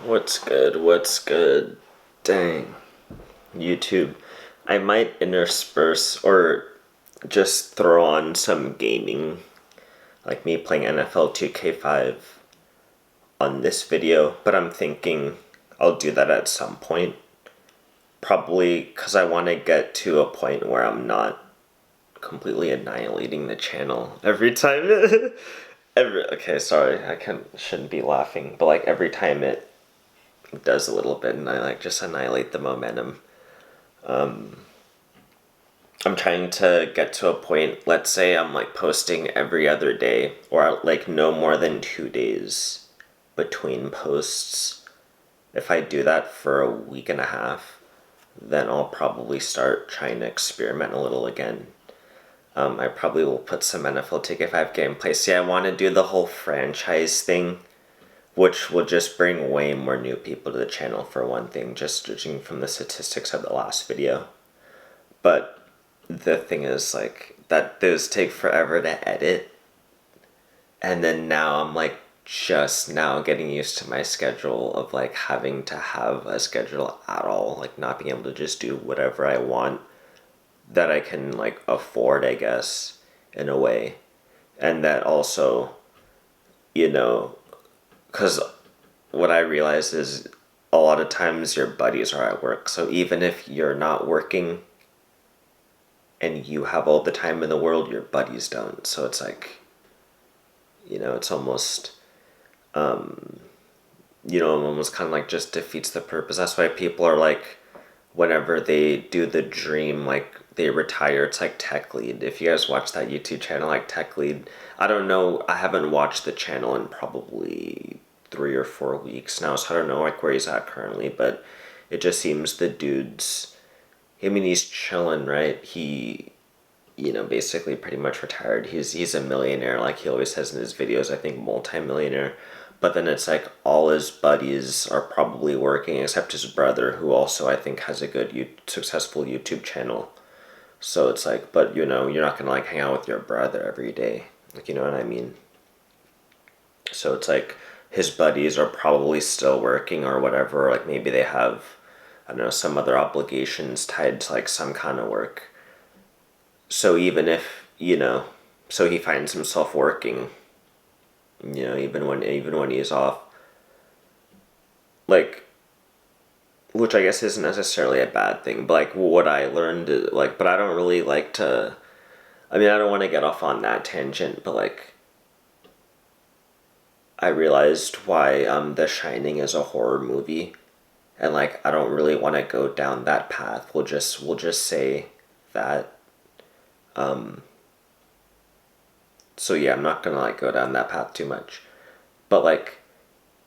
What's good? What's good? Dang. YouTube. I might intersperse or just throw on some gaming, like me playing NFL 2K5 on this video, but I'm thinking I'll do that at some point. Probably because I want to get to a point where I'm not completely annihilating the channel every time. Okay, sorry, shouldn't be laughing, but like every time it does a little bit and I like just annihilate the momentum. I'm trying to get to a point, let's say I'm like posting every other day or like no more than 2 days between posts. If I do that for a week and a half, then I'll probably start trying to experiment a little again. I probably will put some NFL 2K5 gameplay. See, I want to do the whole franchise thing, which will just bring way more new people to the channel for one thing, just judging from the statistics of the last video. But the thing is, like, that those take forever to edit, and then now I'm like just now getting used to my schedule of like having to have a schedule at all, like not being able to just do whatever I want that I can like afford, I guess, in a way. And that also, you know, because what I realized is a lot of times your buddies are at work, so even if you're not working and you have all the time in the world, your buddies don't. So it's like, it's almost, almost kind of like just defeats the purpose. That's why people are like, whenever they do the dream, like they retire, it's like Tech Lead. If you guys watch that YouTube channel, like Tech Lead, I don't know, I haven't watched the channel in probably 3 or 4 weeks now, so I don't know like where he's at currently, but it just seems the dude's, I mean, he's chilling, right? He, basically pretty much retired. He's a millionaire, like he always says in his videos, I think multi-millionaire. But then it's like all his buddies are probably working except his brother, who also I think has a good, successful YouTube channel. So it's like, but you're not gonna like hang out with your brother every day. Like, you know what I mean? So it's like his buddies are probably still working or whatever. Like maybe they have, I don't know, some other obligations tied to like some kind of work. So even if, so he finds himself working, even when he's off, like, which I guess isn't necessarily a bad thing, but like what I learned is, like, but I don't really like to, I mean, I don't want to get off on that tangent, but like I realized why The Shining is a horror movie, and like I don't really want to go down that path. We'll just say that. So yeah, I'm not gonna like go down that path too much. But like,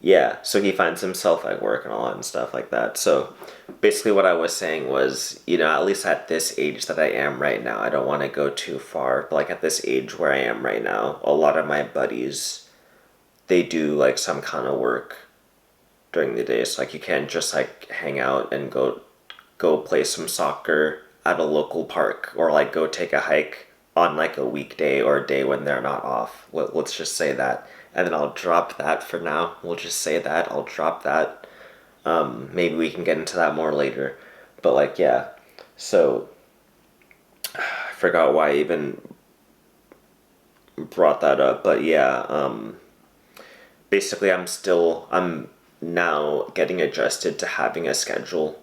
yeah, so he finds himself at work and all that and stuff like that. So basically what I was saying was, at least at this age that I am right now, I don't want to go too far, but like at this age where I am right now, a lot of my buddies, they do like some kind of work during the day. So like you can't just like hang out and go play some soccer at a local park or like go take a hike on like a weekday or a day when they're not off. Let's just say that. And then I'll drop that for now. We'll just say that. I'll drop that. Maybe we can get into that more later. But like, yeah. So I forgot why I even brought that up. But yeah, basically I'm now getting adjusted to having a schedule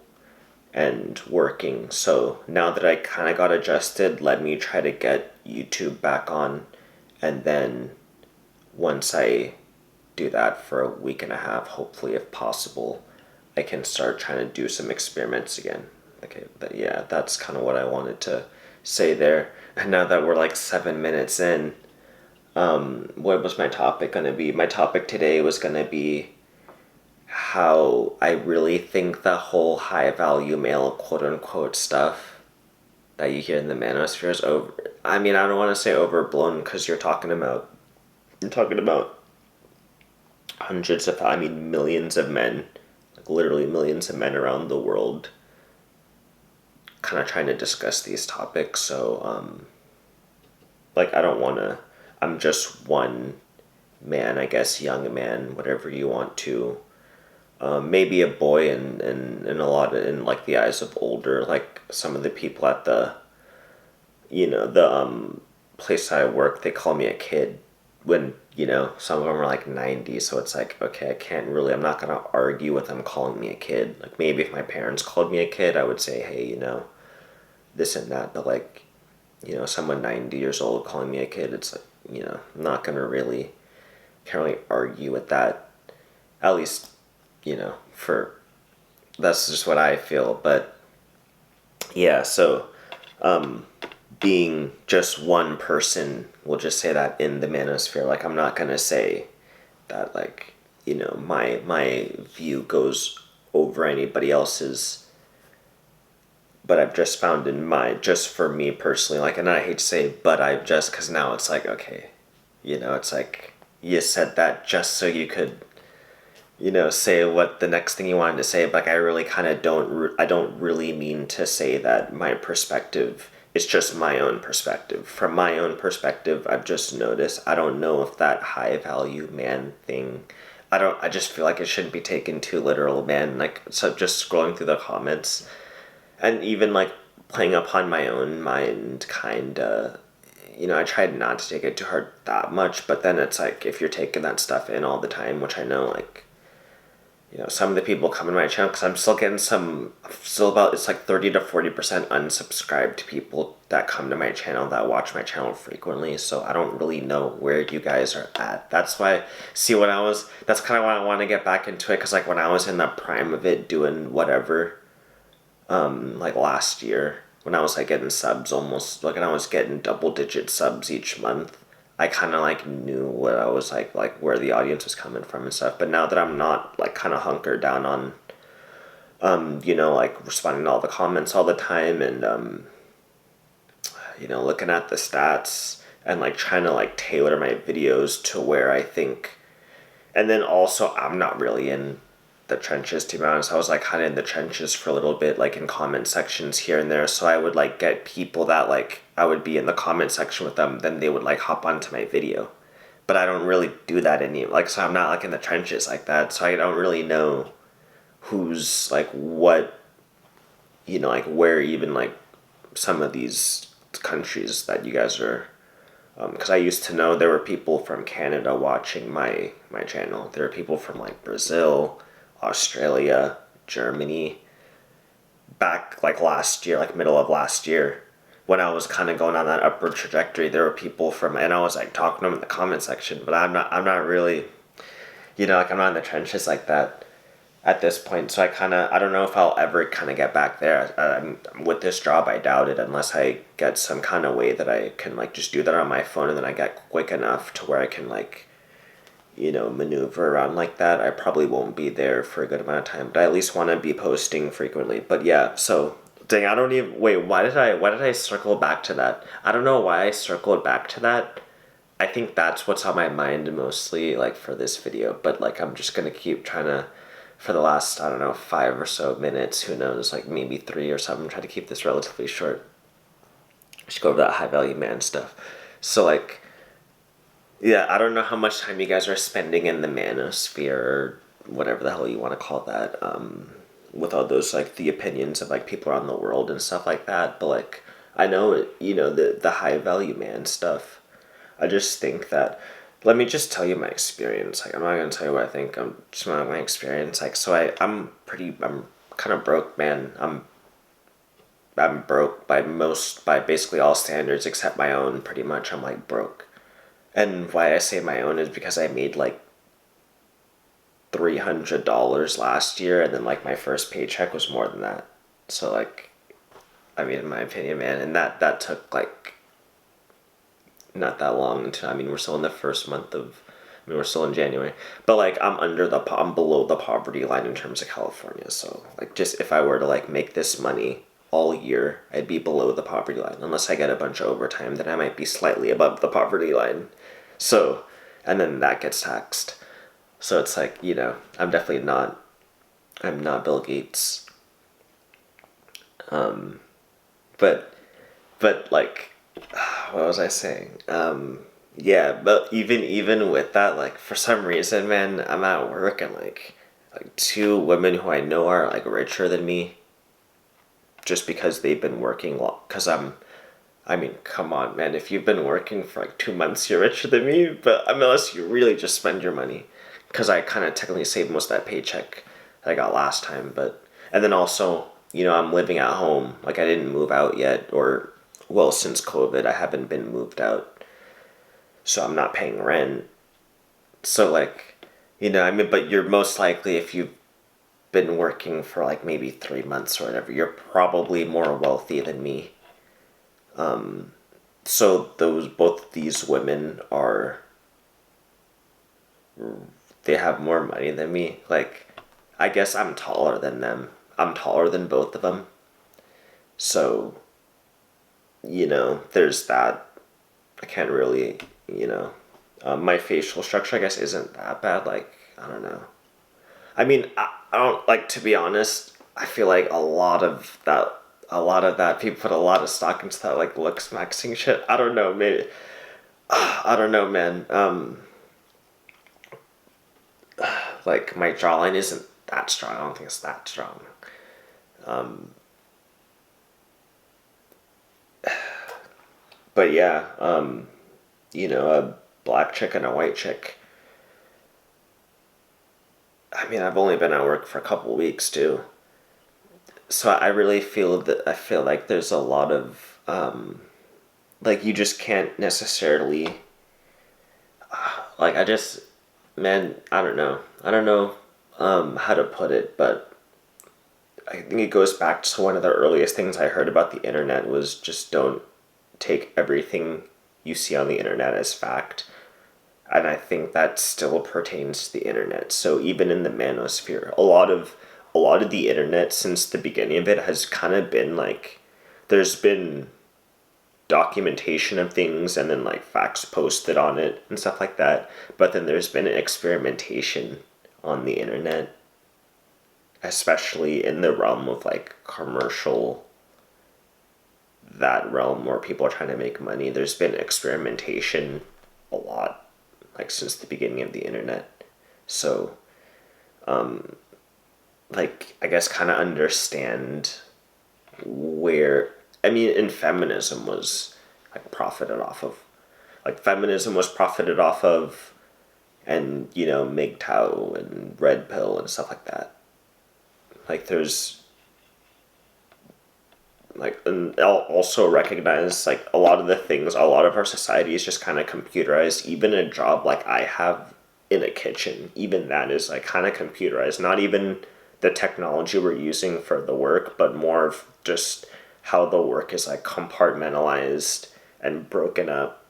and working. So now that I kind of got adjusted, let me try to get YouTube back on. And then once I do that for a week and a half, hopefully, if possible, I can start trying to do some experiments again. Okay, but yeah, that's kind of what I wanted to say there. And now that we're like 7 minutes in, what was my topic going to be? My topic today was going to be how I really think the whole high value male quote unquote stuff that you hear in the manosphere is over. I mean, I don't want to say overblown because you're talking about hundreds of, I mean, millions of men, like literally millions of men around the world kind of trying to discuss these topics. So, like, I don't want to, I'm just one man, I guess, young man, whatever you want to maybe a boy, and a lot of, in like the eyes of older, like some of the people at the, the place I work, they call me a kid when, some of them are like 90. So it's like, okay, I'm not going to argue with them calling me a kid. Like maybe if my parents called me a kid, I would say, hey, this and that. But like, someone 90 years old calling me a kid, it's like, I'm not going to really, can't really argue with that. At least, for, that's just what I feel. But yeah, so being just one person, we'll just say that in the manosphere, like I'm not gonna say that like, my view goes over anybody else's, but I've just found in just for me personally, like, and I hate to say but I've just, because now it's like, okay, it's like you said that just so you could, say what the next thing you wanted to say. But like, I really kind of I don't really mean to say that my perspective, it's just my own perspective. From my own perspective, I've just noticed, I don't know if that high value man thing, I just feel like it shouldn't be taken too literal, man. Like, so just scrolling through the comments, and even like playing upon my own mind, kinda, I tried not to take it too hard that much, but then it's like, if you're taking that stuff in all the time, which I know, like, some of the people come in my channel, because I'm still getting still about, it's like 30 to 40% unsubscribed people that come to my channel, that watch my channel frequently. So I don't really know where you guys are at. That's why, see, that's kind of why I want to get back into it, because like when I was in the prime of it, doing whatever, like last year, when I was like getting subs almost, like, and I was getting double digit subs each month, I kind of like knew what I was like where the audience was coming from and stuff. But now that I'm not like kind of hunkered down on, like responding to all the comments all the time, and, looking at the stats and like trying to like tailor my videos to where I think, and then also I'm not really in the trenches, to be honest. I was like kind of in the trenches for a little bit, like in comment sections here and there. So I would like get people that like I would be in the comment section with them, then they would like hop onto my video. But I don't really do that like, so I'm not like in the trenches like that. So I don't really know who's like what, like where even like some of these countries that you guys are, because I used to know there were people from Canada watching my channel. There were people from like Brazil, Australia, Germany, back like last year, like middle of last year, when I was kind of going on that upward trajectory. There were people from, and I was like talking to them in the comment section, but I'm not really, like I'm not in the trenches like that at this point. So I don't know if I'll ever kind of get back there. With this job, I doubt it, unless I get some kind of way that I can like just do that on my phone, and then I get quick enough to where I can like, maneuver around like that. I probably won't be there for a good amount of time, but I at least want to be posting frequently. But yeah, so dang, I don't even, wait, why did I circle back to that? I don't know why I circled back to that. I think that's what's on my mind mostly, like for this video. But like, I'm just gonna keep trying to, for the last, I don't know, 5 or so minutes, who knows, like maybe 3 or something, try to keep this relatively short. I should go over that high value man stuff. So like, yeah, I don't know how much time you guys are spending in the manosphere, or whatever the hell you want to call that, with all those, like, the opinions of, like, people around the world and stuff like that. But, like, I know, the high value man stuff. I just think that, let me just tell you my experience. Like, I'm not going to tell you what I think. I'm just my experience. Like, so I'm kind of broke, man. I'm broke by basically all standards except my own, pretty much. I'm, like, broke. And why I say my own is because I made like $300 last year, and then like my first paycheck was more than that. So like, I mean, in my opinion, man, and that took like not that long until, I mean, we're still in the first month of, I mean, we're still in January, but like I'm below the poverty line in terms of California. So like, just if I were to like make this money all year, I'd be below the poverty line. Unless I get a bunch of overtime, then I might be slightly above the poverty line. So, and then that gets taxed. So it's like, I'm definitely not, I'm not Bill Gates. But like, what was I saying? Yeah, but even with that, like, for some reason, man, I'm at work and like, like two women who I know are like richer than me, just because they've been working long. Because I mean, come on, man. If you've been working for like 2 months, you're richer than me. But I mean, unless you really just spend your money, because I kind of technically saved most of that paycheck that I got last time. But and then also, I'm living at home. Like I didn't move out yet, or well, since COVID, I haven't been moved out, so I'm not paying rent. So like, I mean, but you're most likely if you've been working for like maybe 3 months or whatever, you're probably more wealthy than me. So both these women are, they have more money than me. Like, I guess I'm taller than them. I'm taller than both of them. So, there's that. I can't really, my facial structure, I guess, isn't that bad. Like, I don't know. I mean, I don't, like, to be honest, I feel like a lot of that, people put a lot of stock into that, like, looks maxing shit. I don't know, maybe, I don't know, man. Like, my jawline isn't that strong. I don't think it's that strong. But yeah, a black chick and a white chick. I mean, I've only been at work for a couple weeks too. So I feel like there's a lot of, like, you just can't necessarily, like, man, I don't know. I don't know, how to put it, but I think it goes back to one of the earliest things I heard about the internet was just don't take everything you see on the internet as fact. And I think that still pertains to the internet. So even in the manosphere, a lot of the internet since the beginning of it has kind of been like there's been documentation of things and then like facts posted on it and stuff like that. But then there's been experimentation on the internet, especially in the realm of like commercial, that realm where people are trying to make money. There's been experimentation a lot, like since the beginning of the internet. So, like, I guess kind of understand where, I mean, and feminism was like profited off of. Like, feminism was profited off of, and, mgtow and red pill and stuff like that. Like, there's, like, and I'll also recognize like a lot of the things, a lot of our society is just kind of computerized. Even a job like I have in a kitchen, even that is like kind of computerized. Not even the technology we're using for the work, but more of just how the work is like compartmentalized and broken up,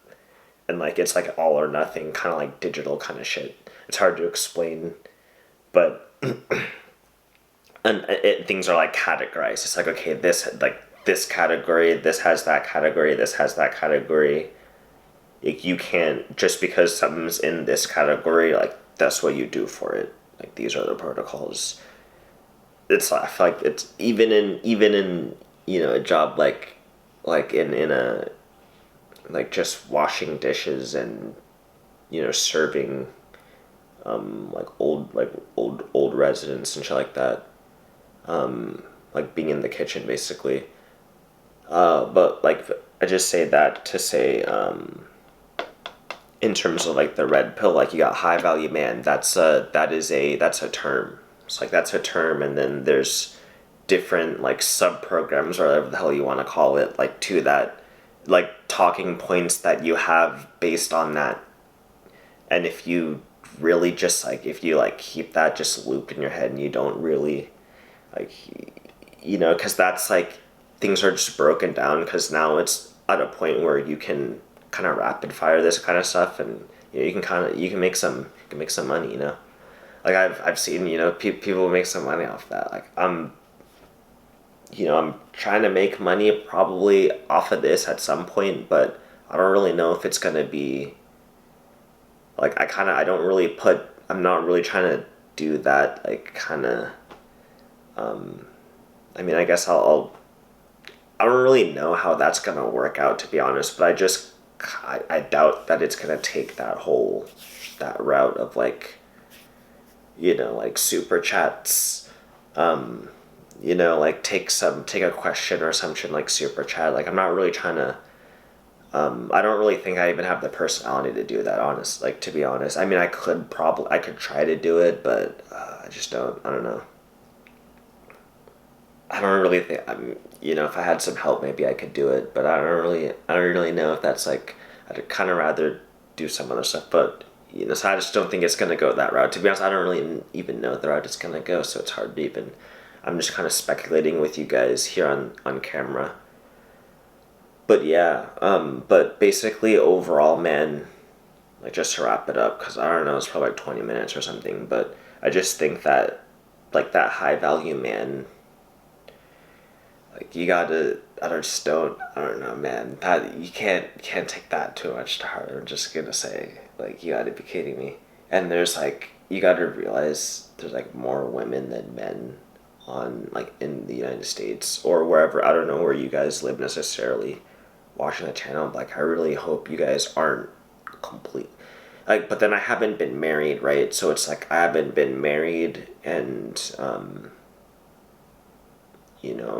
and like it's like all or nothing, kind of like digital kind of shit. It's hard to explain, but things are like categorized. It's like, okay, this category, this has that category, this has that category. Like, you can't, just because something's in this category, like that's what you do for it. Like, these are the protocols. I feel like it's even in a job like in a, like, just washing dishes and serving, like old residents and shit like that, like being in the kitchen basically. But like, I just say that to say, in terms of like the red pill, like, you got high value man. That's a term. It's like, that's a term, and then there's different like sub programs or whatever the hell you want to call it, like, to that, like, talking points that you have based on that. And if you really just like, if you like keep that just looped in your head and you don't really like, because that's like, things are just broken down, because now it's at a point where you can kind of rapid fire this kind of stuff, and you can make some money, like, I've seen, people make some money off that. Like, I'm trying to make money probably off of this at some point, but I don't really know if it's gonna be like, I don't really I'm not really trying to do that, like, kind of, I mean, I guess I don't really know how that's gonna work out, to be honest, but I doubt that it's gonna take that route of like, like super chats, like take a question or something like super chat. Like I'm not really trying to. I don't really think I even have the personality to do that. Honest, like to be honest, I mean, I could try to do it, but I just don't. I don't know. I don't really think if I had some help, maybe I could do it, but I don't really know if that's like. I'd kind of rather do some other stuff, but so I just don't think it's gonna go that route. To be honest, I don't really even know the route it's gonna go, so it's hard to even. I'm just kind of speculating with you guys here on camera. But yeah, but basically overall, man, like just to wrap it up, because I don't know, it's probably like 20 minutes or something, but I just think that like that high value man, like you gotta, I don't know, man, that you can't take that too much to heart. I'm just gonna say, like, you gotta be kidding me. And there's like, you gotta realize there's like more women than men on like in the United States or wherever. I don't know where you guys live necessarily watching the channel. Like I really hope you guys aren't complete like, but then I haven't been married, right? So it's like I haven't been married and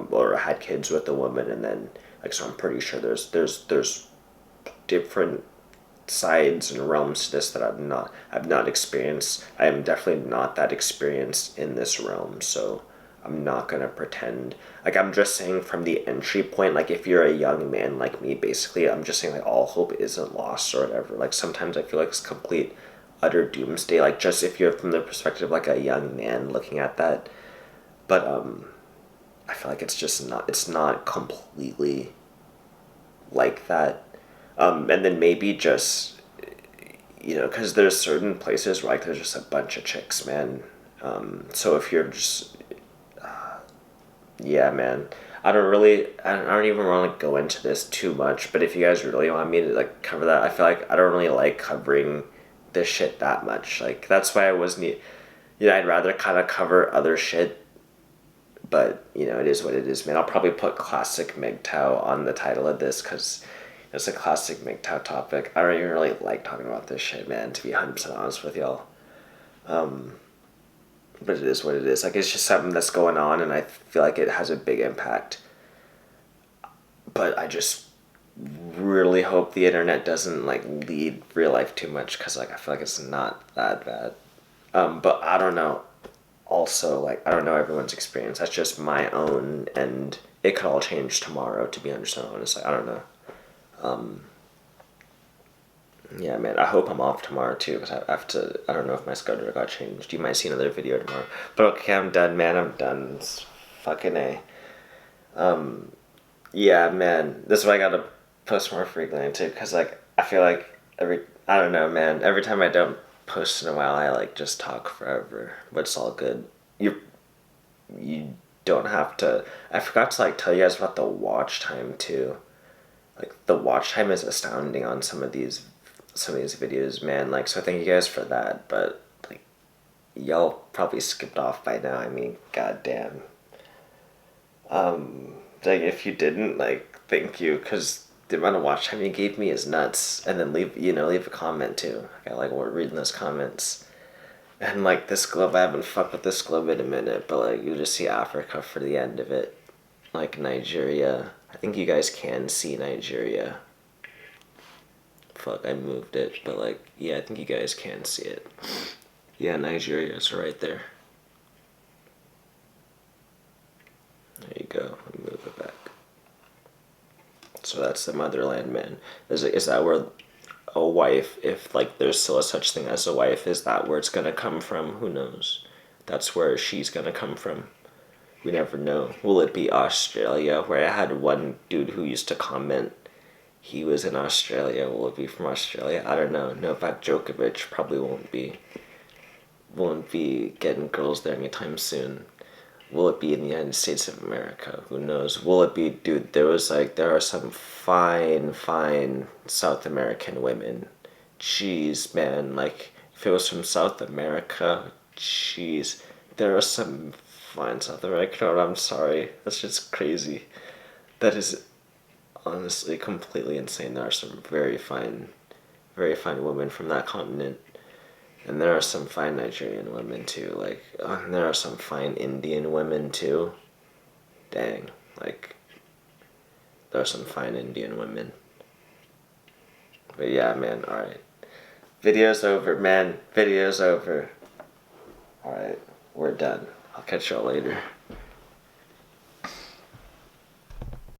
or had kids with a woman, and then like, so I'm pretty sure there's different sides and realms to this that I've not experienced. I am definitely not that experienced in this realm, so I'm not gonna pretend. Like I'm just saying from the entry point, like if you're a young man like me, basically, I'm just saying like all hope isn't lost or whatever. Like sometimes I feel like it's complete utter doomsday. Like just if you're from the perspective of like a young man looking at that, but I feel like it's not completely like that. And then maybe just because there's certain places where like there's just a bunch of chicks, man. So if you're just yeah, man. I don't even want to go into this too much, but if you guys really want me to like cover that, I feel like I don't really like covering this shit that much. Like that's why I wasn't. I'd rather kind of cover other shit, but it is what it is, man. I'll probably put classic mgtow on the title of this because it's a classic mgtow topic. I don't even really like talking about this shit, man. To be 100% honest with y'all. But it is what it is. Like it's just something that's going on, and I feel like it has a big impact. But I just really hope the internet doesn't like lead real life too much, because like I feel like it's not that bad. But I don't know. Also, like I don't know everyone's experience. That's just my own, and it could all change tomorrow. To be honest, like, I don't know. Yeah, man. I hope I'm off tomorrow too, because I have to. I don't know if my schedule got changed. You might see another video tomorrow. But okay, I'm done, man. I'm done. It's fucking a. Yeah, man. This is why I gotta post more frequently too, because like I feel like I don't know, man. Every time I don't post in a while, I like just talk forever. But it's all good. You don't have to. I forgot to like tell you guys about the watch time too. Like the watch time is astounding on some of these videos, man. Like, so thank you guys for that. But like, y'all probably skipped off by now. I mean, goddamn. Like if you didn't, like, thank you, because the amount of watch time you gave me is nuts. And then leave a comment too. I like we're reading those comments. And like this globe, I haven't fucked with this globe in a minute, but like you just see Africa for the end of it. Like Nigeria. I think you guys can see Nigeria. Fuck, I moved it, but like, yeah, I think you guys can see it. Yeah, Nigeria's right there. There you go. Let me move it back. So that's the motherland, man. Is that where a wife, if like there's still a such thing as a wife, is that where it's gonna come from? Who knows? That's where she's gonna come from. We never know. Will it be Australia? Where I had one dude who used to comment he was in Australia. Will it be from Australia? I don't know. Novak Djokovic probably won't be getting girls there anytime soon. Will it be in the United States of America? Who knows? Will it be, dude? There are some fine South American women. Jeez, man. Like if it was from South America, jeez, there are some fine South American. Oh, I'm sorry. That's just crazy. That is honestly completely insane. There are some very fine women from that continent. And there are some fine Nigerian women too. Like, and there are some fine Indian women too. Dang, like, there are some fine Indian women. But yeah, man, alright. Video's over, man. Video's over. Alright, we're done. I'll catch y'all later.